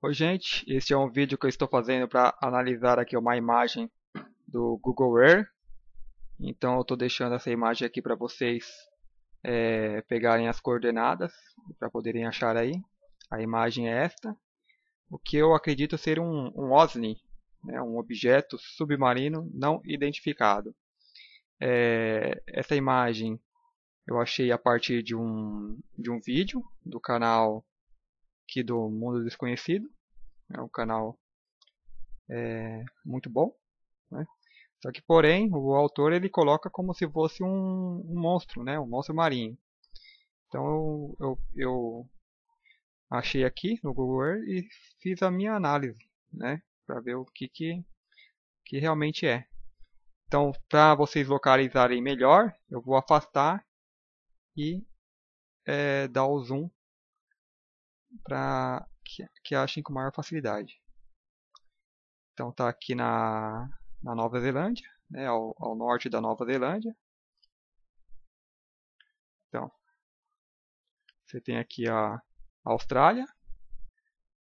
Oi, gente, este é um vídeo que eu estou fazendo para analisar aqui uma imagem do Google Earth. Então eu estou deixando essa imagem aqui para vocês pegarem as coordenadas para poderem achar aí. A imagem é esta, o que eu acredito ser um OSNI, né, um objeto submarino não identificado. Essa imagem eu achei a partir de um vídeo do canal aqui do Mundo Desconhecido. É um canal muito bom, né? Só que, porém, o autor ele coloca como se fosse um monstro, né? Um monstro marinho. Então eu achei aqui no Google Earth e fiz a minha análise, né? Para ver o que realmente é. Então, para vocês localizarem melhor, eu vou afastar e dar o zoom para que achem com maior facilidade. Então, está aqui na Nova Zelândia, né? Ao norte da Nova Zelândia. Então, você tem aqui a Austrália.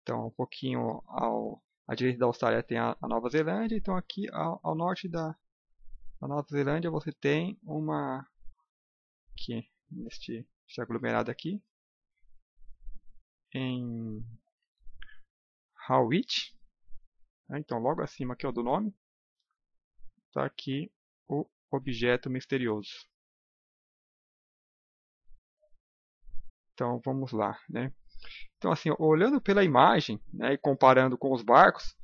Então, um pouquinho à direita da Austrália tem a Nova Zelândia. Então, aqui ao norte da Nova Zelândia você tem uma aqui neste aglomerado aqui em Howitt. Então, logo acima aqui do nome está aqui o objeto misterioso. Então, vamos lá, né? Então, assim, olhando pela imagem, né, e comparando com os barcos,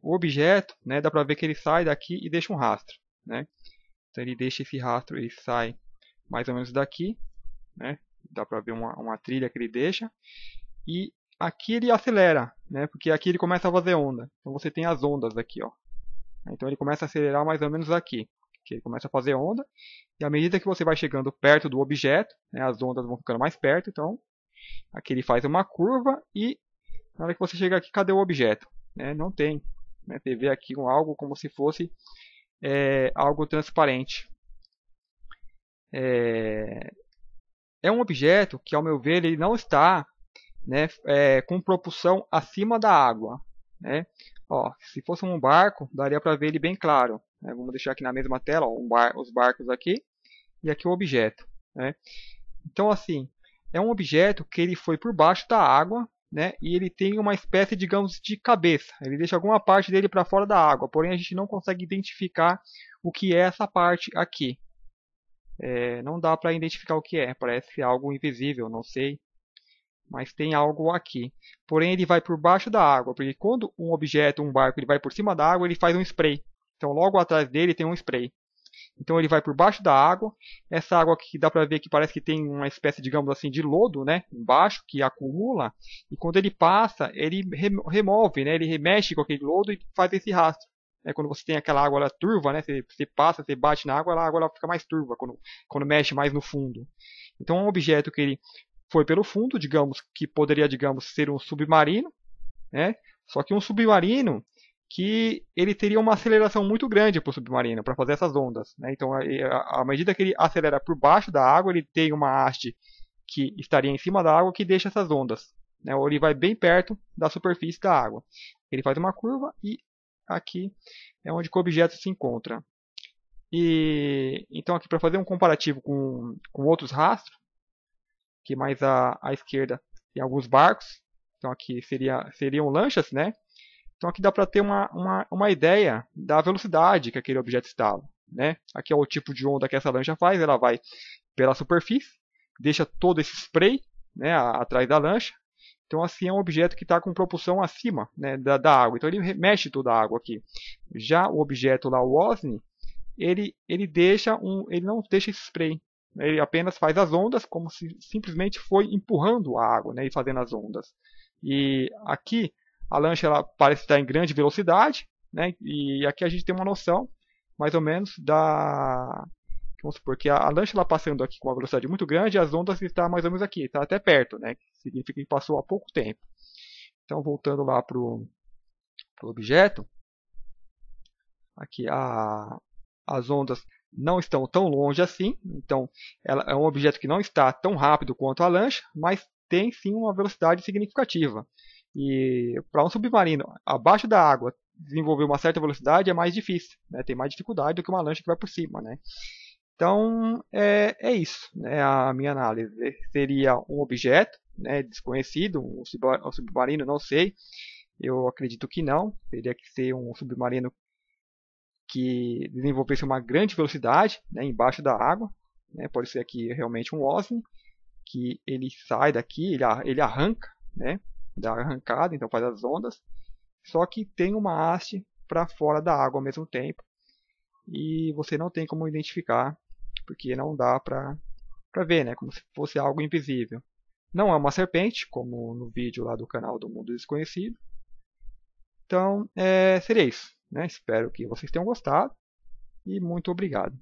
o objeto, né, dá para ver que ele sai daqui e deixa um rastro, né? Então ele deixa esse rastro, ele sai mais ou menos daqui, né? Dá para ver uma trilha que ele deixa e aqui ele acelera, né? Porque aqui ele começa a fazer onda. Então você tem as ondas aqui, ó. Então ele começa a acelerar mais ou menos aqui, que ele começa a fazer onda e à medida que você vai chegando perto do objeto, né, as ondas vão ficando mais perto, então aqui ele faz uma curva e na hora que você chega aqui, cadê o objeto? Não tem. Né? Você vê aqui algo como se fosse algo transparente. É um objeto que, ao meu ver, ele não está, né, com propulsão acima da água. Né? Ó, se fosse um barco, daria para ver ele bem claro. Né? Vamos deixar aqui na mesma tela ó, os barcos aqui e aqui o objeto. Né? Então, assim, é um objeto que ele foi por baixo da água, né? E ele tem uma espécie, digamos, de cabeça. Ele deixa alguma parte dele para fora da água, porém a gente não consegue identificar o que é essa parte aqui. Não dá para identificar o que é, parece algo invisível, não sei, mas tem algo aqui. Porém ele vai por baixo da água, porque quando um objeto, um barco, ele vai por cima da água, ele faz um spray. Então logo atrás dele tem um spray. Então ele vai por baixo da água. Essa água aqui dá para ver que parece que tem uma espécie, digamos assim, de lodo, né, embaixo que acumula. E quando ele passa, ele remove, né, ele remexe com aquele lodo e faz esse rastro. Quando você tem aquela água ela turva, né, você passa, você bate na água, a água ela fica mais turva quando mexe mais no fundo. Então é um objeto que ele foi pelo fundo, digamos que poderia, digamos, ser um submarino, né? Só que um submarino que ele teria uma aceleração muito grande para o submarino, para fazer essas ondas. Né? Então, à medida que ele acelera por baixo da água, ele tem uma haste que estaria em cima da água que deixa essas ondas. Né? Ou ele vai bem perto da superfície da água. Ele faz uma curva e aqui é onde o objeto se encontra. E então aqui para fazer um comparativo com outros rastros, que mais à esquerda tem alguns barcos. Então aqui seriam lanchas, né? Então aqui dá para ter uma ideia da velocidade que aquele objeto estava. Né? Aqui é o tipo de onda que essa lancha faz, ela vai pela superfície, deixa todo esse spray, né, atrás da lancha. Então assim é um objeto que está com propulsão acima, né, da água. Então ele mexe toda a água aqui. Já o objeto lá, o OSNI, ele não deixa esse spray. Ele apenas faz as ondas como se simplesmente foi empurrando a água, né, e fazendo as ondas. E aqui a lancha ela parece estar em grande velocidade, né? E aqui a gente tem uma noção, mais ou menos, vamos supor que a lancha ela passando aqui com uma velocidade muito grande, as ondas estão mais ou menos aqui, está até perto, né? Significa que passou há pouco tempo. Então, voltando lá para o objeto, aqui as ondas não estão tão longe assim, então ela é um objeto que não está tão rápido quanto a lancha, mas tem sim uma velocidade significativa. E para um submarino abaixo da água desenvolver uma certa velocidade é mais difícil, né? Tem mais dificuldade do que uma lancha que vai por cima, né? Então é isso, né? A minha análise seria um objeto, né, desconhecido, um submarino, não sei. Eu acredito que não. Teria que ser um submarino que desenvolvesse uma grande velocidade, né, embaixo da água. Né? Pode ser aqui realmente um OSNI, que ele sai daqui, ele arranca, né, dá arrancada, então faz as ondas. Só que tem uma haste para fora da água ao mesmo tempo. E você não tem como identificar, porque não dá para ver, né, como se fosse algo invisível. Não é uma serpente, como no vídeo lá do canal do Mundo Desconhecido. Então, seria isso. Né? Espero que vocês tenham gostado e muito obrigado.